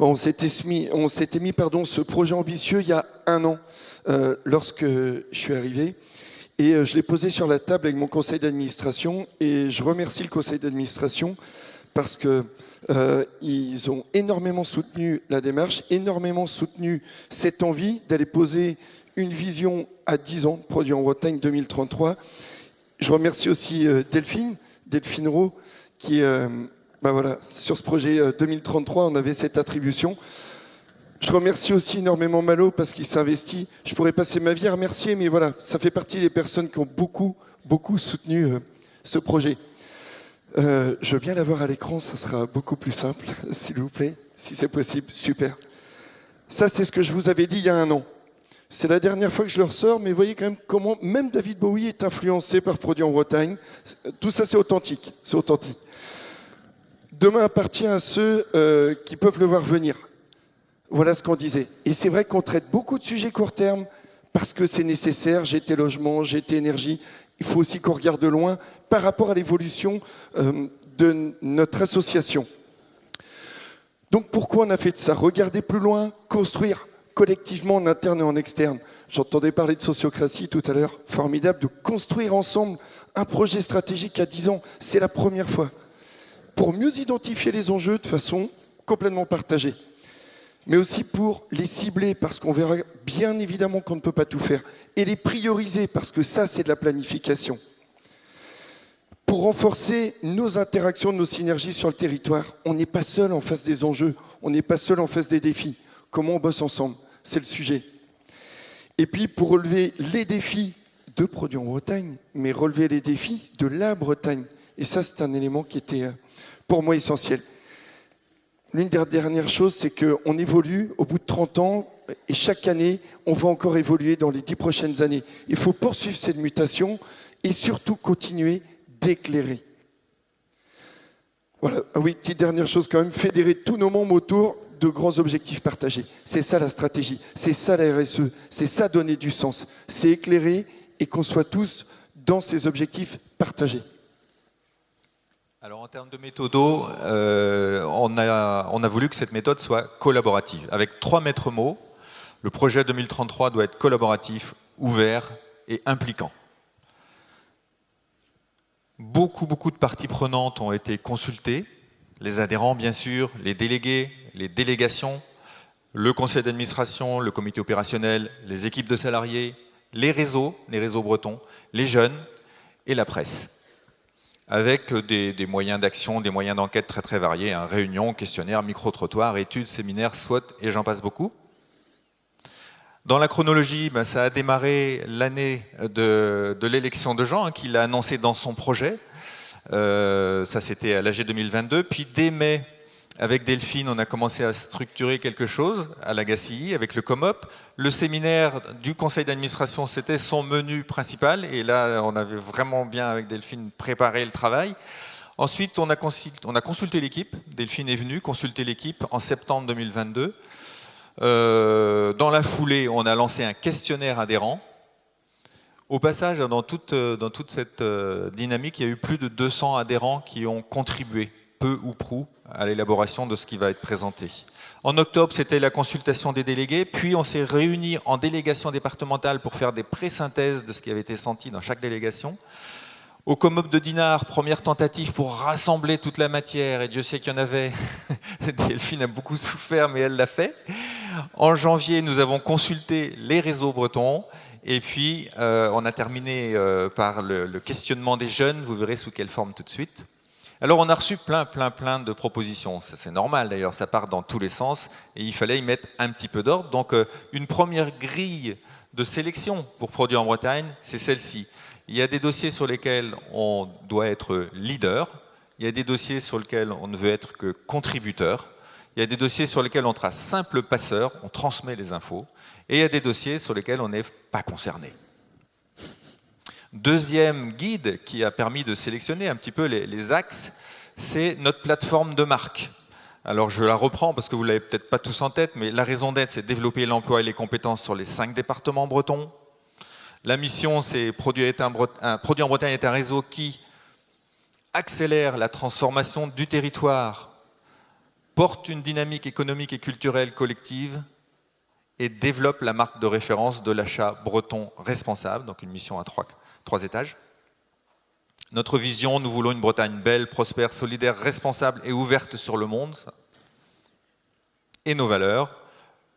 On s'était mis ce projet ambitieux il y a un an, lorsque je suis arrivé. Et je l'ai posé sur la table avec mon conseil d'administration. Et je remercie le conseil d'administration parce qu'ils ont énormément soutenu la démarche, énormément soutenu cette envie d'aller poser une vision à 10 ans, produit en Bretagne 2033. Je remercie aussi Delphine Rowe, qui, sur ce projet 2033, on avait cette attribution. Je remercie aussi énormément Malo parce qu'il s'investit. Je pourrais passer ma vie à remercier, mais voilà, ça fait partie des personnes qui ont beaucoup soutenu ce projet. Je veux bien l'avoir à l'écran, ça sera beaucoup plus simple, s'il vous plaît, si c'est possible. Super. Ça, c'est ce que je vous avais dit il y a un an. C'est la dernière fois que je le ressors, mais vous voyez quand même comment même David Bowie est influencé par Produit en Bretagne. Tout ça, c'est authentique. C'est authentique. Demain appartient à ceux qui peuvent le voir venir. Voilà ce qu'on disait. Et c'est vrai qu'on traite beaucoup de sujets court terme parce que c'est nécessaire. GT Logement, GT Énergie. Il faut aussi qu'on regarde de loin par rapport à l'évolution de notre association. Donc pourquoi on a fait ça? Regarder plus loin, construire collectivement en interne et en externe. J'entendais parler de sociocratie tout à l'heure. Formidable de construire ensemble un projet stratégique à 10 ans. C'est la première fois. Pour mieux identifier les enjeux de façon complètement partagée. Mais aussi pour les cibler, parce qu'on verra bien évidemment qu'on ne peut pas tout faire, et les prioriser, parce que ça, c'est de la planification. Pour renforcer nos interactions, nos synergies sur le territoire, on n'est pas seul en face des enjeux, on n'est pas seul en face des défis. Comment on bosse ensemble? C'est le sujet. Et puis, pour relever les défis de Produit en Bretagne, mais relever les défis de la Bretagne. Et ça, c'est un élément qui était, pour moi, essentiel. L'une des dernières choses, c'est qu'on évolue au bout de 30 ans et chaque année, on va encore évoluer dans les 10 prochaines années. Il faut poursuivre cette mutation et surtout continuer d'éclairer. Voilà, ah oui, petite dernière chose quand même, fédérer tous nos membres autour de grands objectifs partagés. C'est ça la stratégie, c'est ça la RSE, c'est ça donner du sens. C'est éclairer et qu'on soit tous dans ces objectifs partagés. Alors en termes de méthodo, on a voulu que cette méthode soit collaborative, avec 3 maîtres mots. Le projet 2033 doit être collaboratif, ouvert et impliquant. Beaucoup de parties prenantes ont été consultées, les adhérents bien sûr, les délégués, les délégations, le conseil d'administration, le comité opérationnel, les équipes de salariés, les réseaux bretons, les jeunes et la presse. Avec des moyens d'action, des moyens d'enquête très variés, hein, réunions, questionnaires, micro-trottoirs, études, séminaires, SWOT, et j'en passe beaucoup. Dans la chronologie, ça a démarré l'année de l'élection de Jean, hein, qu'il a annoncé dans son projet. Ça, c'était à l'AG 2022. Puis dès mai, avec Delphine, on a commencé à structurer quelque chose à l'AGACI, avec le COMOP. Le séminaire du conseil d'administration, c'était son menu principal. Et là, on avait vraiment bien, avec Delphine, préparé le travail. Ensuite, on a consulté l'équipe. Delphine est venue consulter l'équipe en septembre 2022. Dans la foulée, on a lancé un questionnaire adhérent. Au passage, dans toute cette dynamique, il y a eu plus de 200 adhérents qui ont contribué, peu ou prou, à l'élaboration de ce qui va être présenté. En octobre, c'était la consultation des délégués, puis on s'est réunis en délégation départementale pour faire des pré-synthèses de ce qui avait été senti dans chaque délégation. Au COMOP de Dinard, première tentative pour rassembler toute la matière, et Dieu sait qu'il y en avait. Delphine a beaucoup souffert, mais elle l'a fait. En janvier, nous avons consulté les réseaux bretons, et puis on a terminé par le questionnement des jeunes, vous verrez sous quelle forme tout de suite. Alors on a reçu plein de propositions, c'est normal d'ailleurs, ça part dans tous les sens, et il fallait y mettre un petit peu d'ordre. Donc une première grille de sélection pour Produit en Bretagne, c'est celle-ci. Il y a des dossiers sur lesquels on doit être leader, il y a des dossiers sur lesquels on ne veut être que contributeur, il y a des dossiers sur lesquels on sera simple passeur, on transmet les infos, et il y a des dossiers sur lesquels on n'est pas concerné. Deuxième guide qui a permis de sélectionner un petit peu les axes, c'est notre plateforme de marque. Alors je la reprends parce que vous ne l'avez peut-être pas tous en tête, mais la raison d'être, c'est développer l'emploi et les compétences sur les 5 départements bretons. La mission, c'est Produit en Bretagne est un réseau qui accélère la transformation du territoire porte une dynamique économique et culturelle collective et développe la marque de référence de l'achat breton responsable, donc une mission à trois étages. Notre vision, nous voulons une Bretagne belle, prospère, solidaire, responsable et ouverte sur le monde. Et nos valeurs,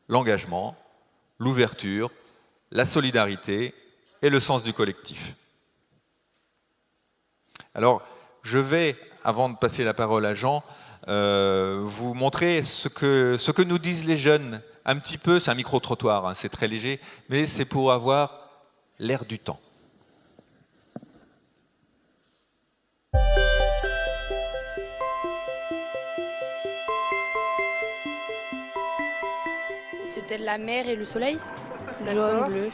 l'engagement, l'ouverture, la solidarité et le sens du collectif. Alors, je vais, avant de passer la parole à Jean, vous montrer ce que nous disent les jeunes. Un petit peu, c'est un micro-trottoir, hein, c'est très léger, mais c'est pour avoir l'air du temps. C'est peut-être la mer et le soleil, jaune, bleu,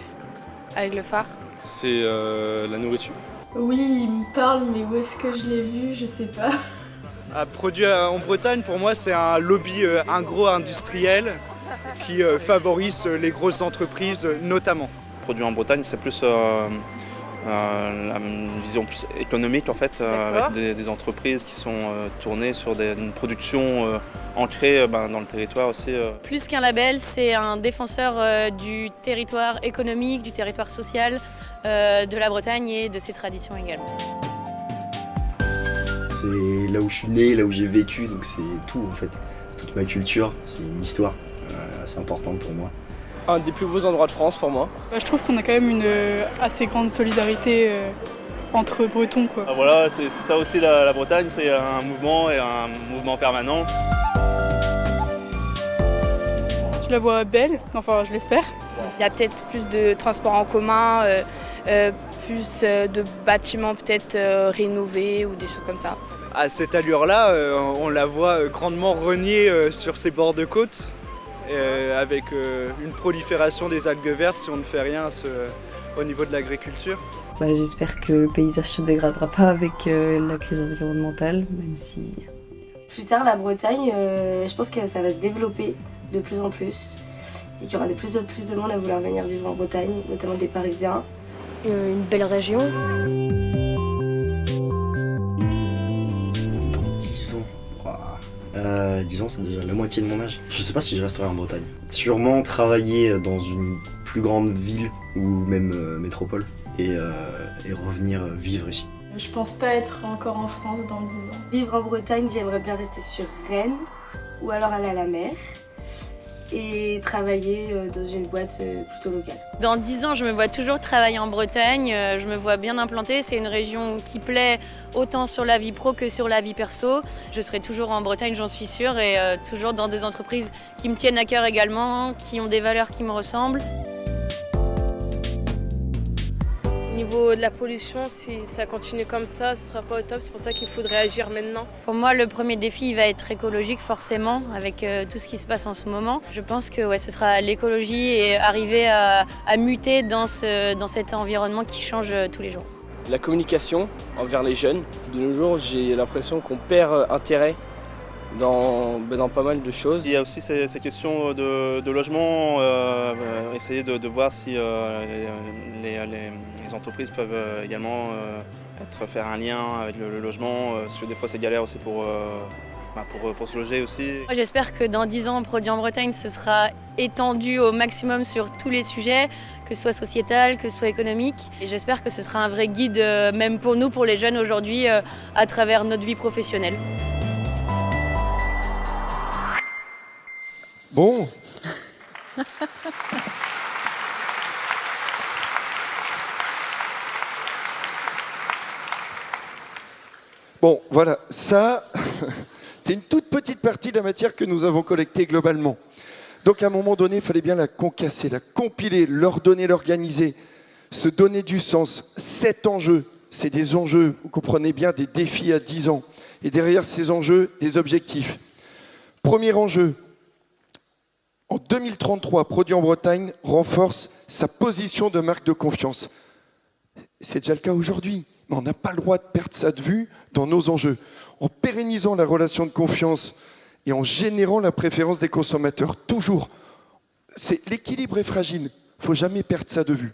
avec le phare. C'est la nourriture. Oui, il me parle, mais où est-ce que je l'ai vu, je sais pas. Un produit en Bretagne, pour moi, c'est un lobby agro-industriel qui favorise les grosses entreprises notamment. Produit en Bretagne, c'est plus une vision plus économique en fait, avec des entreprises qui sont tournées sur une production ancrée dans le territoire aussi. Plus qu'un label, c'est un défenseur du territoire économique, du territoire social, de la Bretagne et de ses traditions également. C'est là où je suis né, là où j'ai vécu, donc c'est tout en fait. Toute ma culture, c'est une histoire assez importante pour moi. Un des plus beaux endroits de France pour moi. Je trouve qu'on a quand même une assez grande solidarité entre Bretons, quoi. Voilà, c'est ça aussi la Bretagne, c'est un mouvement et un mouvement permanent. Je la vois belle, enfin je l'espère. Il y a peut-être plus de transports en commun, plus de bâtiments peut-être rénovés ou des choses comme ça. À cette allure-là, on la voit grandement renier sur ses bords de côte, avec une prolifération des algues vertes si on ne fait rien au niveau de l'agriculture. J'espère que le paysage ne se dégradera pas avec la crise environnementale, même si... Plus tard, la Bretagne, je pense que ça va se développer de plus en plus et qu'il y aura de plus en plus de monde à vouloir venir vivre en Bretagne, notamment des Parisiens. Une belle région. Dans 10 ans, 10 ans c'est déjà la moitié de mon âge. Je sais pas si je resterai en Bretagne. Sûrement travailler dans une plus grande ville ou même métropole et revenir vivre ici. Je pense pas être encore en France dans 10 ans. Vivre en Bretagne, j'aimerais bien rester sur Rennes ou alors aller à la mer et travailler dans une boîte plutôt locale. Dans 10 ans, je me vois toujours travailler en Bretagne, je me vois bien implantée. C'est une région qui plaît autant sur la vie pro que sur la vie perso. Je serai toujours en Bretagne, j'en suis sûre, et toujours dans des entreprises qui me tiennent à cœur également, qui ont des valeurs qui me ressemblent. Au niveau de la pollution, si ça continue comme ça, ce ne sera pas au top. C'est pour ça qu'il faudrait agir maintenant. Pour moi, le premier défi il va être écologique forcément, avec tout ce qui se passe en ce moment. Je pense que ce sera l'écologie et arriver à muter dans cet environnement qui change tous les jours. La communication envers les jeunes. De nos jours, j'ai l'impression qu'on perd intérêt dans pas mal de choses. Il y a aussi ces questions de logement, essayer de voir si les entreprises peuvent également faire un lien avec le logement, parce que des fois c'est galère aussi pour se loger aussi. J'espère que dans 10 ans, Produit en Bretagne, ce sera étendu au maximum sur tous les sujets, que ce soit sociétal, que ce soit économique. Et j'espère que ce sera un vrai guide, même pour nous, pour les jeunes aujourd'hui, à travers notre vie professionnelle. Bon. Bon, voilà, ça, c'est une toute petite partie de la matière que nous avons collectée globalement. Donc à un moment donné, il fallait bien la concasser, la compiler, l'ordonner, l'organiser, se donner du sens. 7 enjeux, c'est des enjeux, vous comprenez bien, des défis à 10 ans. Et derrière ces enjeux, des objectifs. Premier enjeu, en 2033, Produit en Bretagne renforce sa position de marque de confiance. C'est déjà le cas aujourd'hui, mais on n'a pas le droit de perdre ça de vue dans nos enjeux. En pérennisant la relation de confiance et en générant la préférence des consommateurs, toujours. L'équilibre est fragile, il ne faut jamais perdre ça de vue.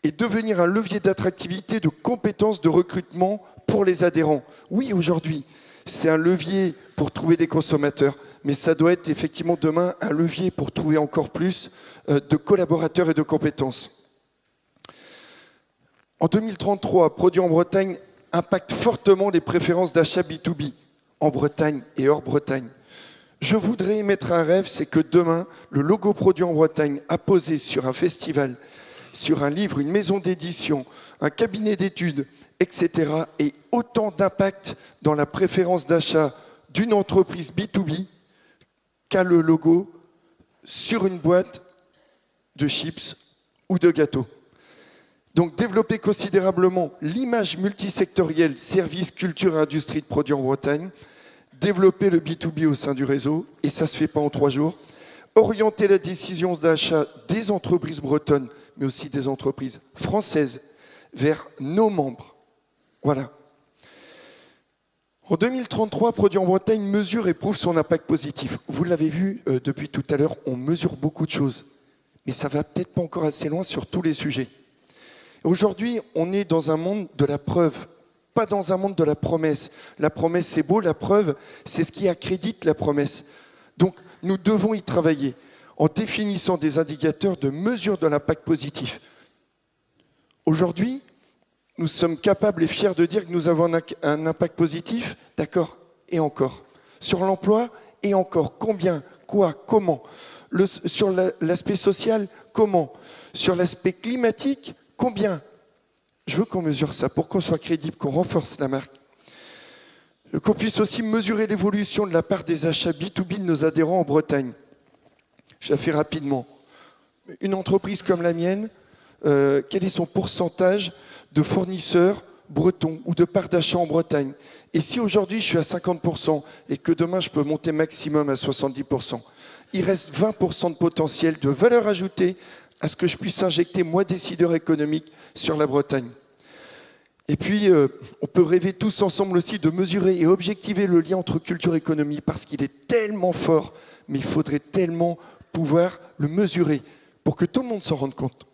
Et devenir un levier d'attractivité, de compétences, de recrutement pour les adhérents. Oui, aujourd'hui, c'est un levier pour trouver des consommateurs, mais ça doit être effectivement demain un levier pour trouver encore plus de collaborateurs et de compétences. En 2033, Produits en Bretagne impacte fortement les préférences d'achat B2B en Bretagne et hors Bretagne. Je voudrais émettre un rêve, c'est que demain, le logo Produits en Bretagne apposé sur un festival, sur un livre, une maison d'édition, un cabinet d'études, etc., ait autant d'impact dans la préférence d'achat d'une entreprise B2B qu'a le logo sur une boîte de chips ou de gâteaux. Donc développer considérablement l'image multisectorielle services, culture et industrie de produits en Bretagne, développer le B2B au sein du réseau, et ça ne se fait pas en 3 jours, orienter la décision d'achat des entreprises bretonnes, mais aussi des entreprises françaises, vers nos membres. Voilà. En 2033, Produits en Bretagne mesure et prouve son impact positif. Vous l'avez vu depuis tout à l'heure, on mesure beaucoup de choses, mais ça ne va peut-être pas encore assez loin sur tous les sujets. Aujourd'hui, on est dans un monde de la preuve, pas dans un monde de la promesse. La promesse, c'est beau, la preuve, c'est ce qui accrédite la promesse. Donc, nous devons y travailler en définissant des indicateurs de mesure de l'impact positif. Aujourd'hui, nous sommes capables et fiers de dire que nous avons un impact positif, d'accord, et encore. Sur l'emploi, et encore. Combien, quoi, comment. Sur l'aspect social, comment. Sur l'aspect climatique, combien. Je veux qu'on mesure ça pour qu'on soit crédible, qu'on renforce la marque. Qu'on puisse aussi mesurer l'évolution de la part des achats B2B de nos adhérents en Bretagne. Je la fais rapidement. Une entreprise comme la mienne, quel est son pourcentage de fournisseurs bretons ou de part d'achat en Bretagne? Et si aujourd'hui je suis à 50% et que demain je peux monter maximum à 70%, il reste 20% de potentiel de valeur ajoutée à ce que je puisse injecter, moi, décideur économique, sur la Bretagne. Et puis, on peut rêver tous ensemble aussi de mesurer et objectiver le lien entre culture et économie, parce qu'il est tellement fort, mais il faudrait tellement pouvoir le mesurer pour que tout le monde s'en rende compte.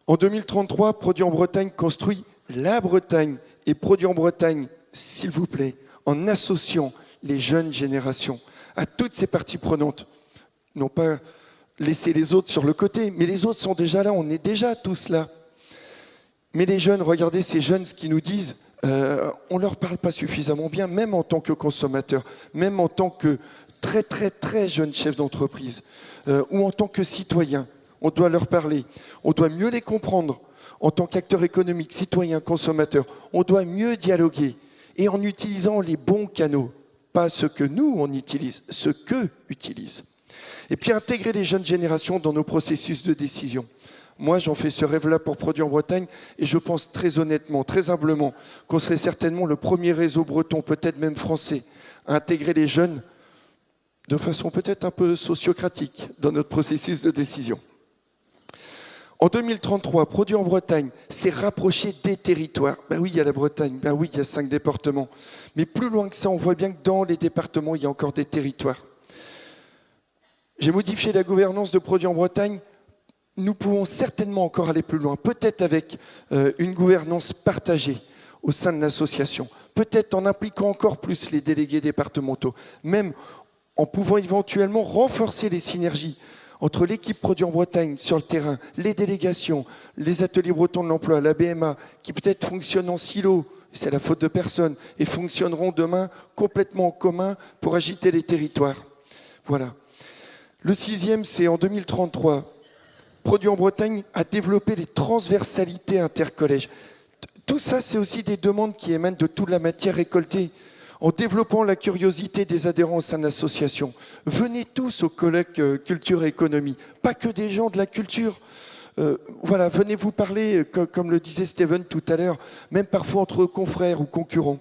En 2033, Produits en Bretagne construit la Bretagne, et Produits en Bretagne, s'il vous plaît, en associant les jeunes générations à toutes ces parties prenantes, non pas laisser les autres sur le côté, mais les autres sont déjà là, on est déjà tous là. Mais les jeunes, regardez ces jeunes, ce qu'ils nous disent, on ne leur parle pas suffisamment bien, même en tant que consommateurs, même en tant que très très très jeunes chefs d'entreprise, ou en tant que citoyens. On doit leur parler, on doit mieux les comprendre en tant qu'acteurs économiques, citoyens, consommateurs. On doit mieux dialoguer, et en utilisant les bons canaux, pas ceux que nous on utilise, ceux qu'eux utilisent. Et puis intégrer les jeunes générations dans nos processus de décision. Moi, j'en fais ce rêve-là pour Produits en Bretagne, et je pense très honnêtement, très humblement, qu'on serait certainement le premier réseau breton, peut-être même français, à intégrer les jeunes de façon peut-être un peu sociocratique dans notre processus de décision. En 2033, Produits en Bretagne s'est rapproché des territoires. Ben oui, il y a la Bretagne, ben oui, il y a 5 départements. Mais plus loin que ça, on voit bien que dans les départements, il y a encore des territoires. J'ai modifié la gouvernance de Produits en Bretagne. Nous pouvons certainement encore aller plus loin, peut-être avec une gouvernance partagée au sein de l'association, peut-être en impliquant encore plus les délégués départementaux, même en pouvant éventuellement renforcer les synergies entre l'équipe Produits en Bretagne sur le terrain, les délégations, les ateliers bretons de l'emploi, la BMA, qui peut-être fonctionnent en silo, c'est la faute de personne, et fonctionneront demain complètement en commun pour agiter les territoires. Voilà. Le 6e, c'est en 2033. Produits en Bretagne a développé les transversalités intercollèges. Tout ça, c'est aussi des demandes qui émanent de toute la matière récoltée. En développant la curiosité des adhérents au sein de l'association. Venez tous au colloque Culture et Économie, pas que des gens de la culture. Voilà, venez vous parler, comme le disait Steven tout à l'heure, même parfois entre confrères ou concurrents.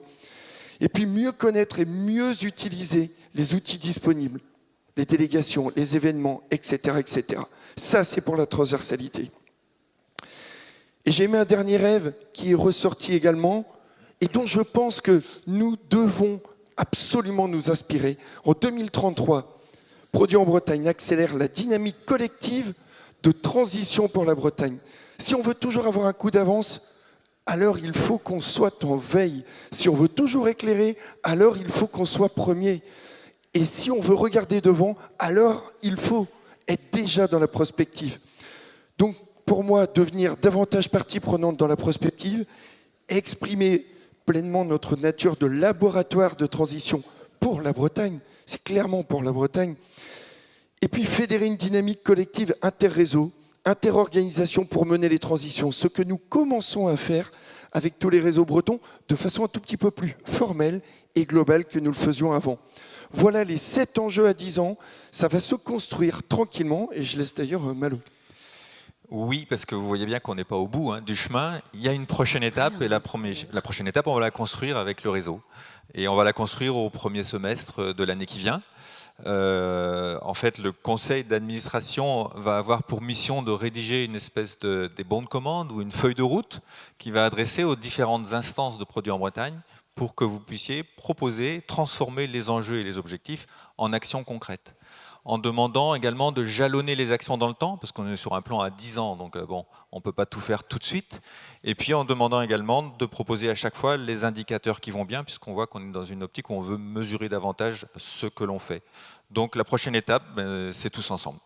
Et puis mieux connaître et mieux utiliser les outils disponibles, les délégations, les événements, etc., etc. Ça, c'est pour la transversalité. Et j'ai mis un dernier rêve qui est ressorti également, et dont je pense que nous devons absolument nous inspirer. En 2033, Produits en Bretagne accélère la dynamique collective de transition pour la Bretagne. Si on veut toujours avoir un coup d'avance, alors il faut qu'on soit en veille. Si on veut toujours éclairer, alors il faut qu'on soit premier. Et si on veut regarder devant, alors il faut être déjà dans la prospective. Donc, pour moi, devenir davantage partie prenante dans la prospective, exprimer pleinement notre nature de laboratoire de transition pour la Bretagne, c'est clairement pour la Bretagne, et puis fédérer une dynamique collective interréseau, interorganisation pour mener les transitions, ce que nous commençons à faire avec tous les réseaux bretons de façon un tout petit peu plus formelle et globale que nous le faisions avant. Voilà les 7 enjeux à 10 ans, ça va se construire tranquillement, et je laisse d'ailleurs Malo. Oui, parce que vous voyez bien qu'on n'est pas au bout du chemin. Il y a une prochaine étape, et la prochaine étape, on va la construire avec le réseau. Et on va la construire au premier semestre de l'année qui vient. En fait, le conseil d'administration va avoir pour mission de rédiger une espèce des bons de commande ou une feuille de route qui va adresser aux différentes instances de produits en Bretagne pour que vous puissiez proposer, transformer les enjeux et les objectifs en actions concrètes. En demandant également de jalonner les actions dans le temps, parce qu'on est sur un plan à 10 ans, donc bon, on ne peut pas tout faire tout de suite. Et puis en demandant également de proposer à chaque fois les indicateurs qui vont bien, puisqu'on voit qu'on est dans une optique où on veut mesurer davantage ce que l'on fait. Donc la prochaine étape, c'est tous ensemble.